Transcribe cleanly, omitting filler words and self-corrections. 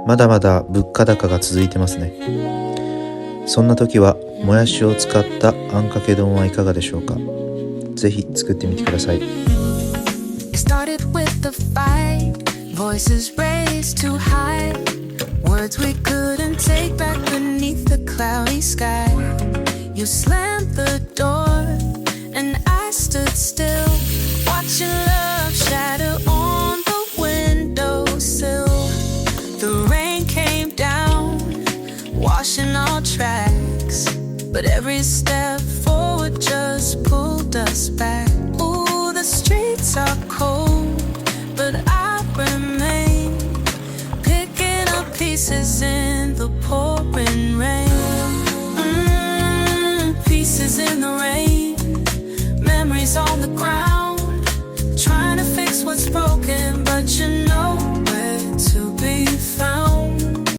まだまだ物価高が続いてますね。そんな時はもやしを使ったあんかけ丼はいかがでしょうか。ぜひ作ってみてください。Voices raised too high, words we couldn't take back beneath the cloudy sky. You slammed the door and I stood still, watching love shatter on the windowsill. The rain came down, washing all tracks, but every step forward just pulled us back. Ooh, the streets are cold, but I remain, picking up pieces in the pouring rain. Pieces in the rain, memories on the ground, trying to fix what's broken, but you know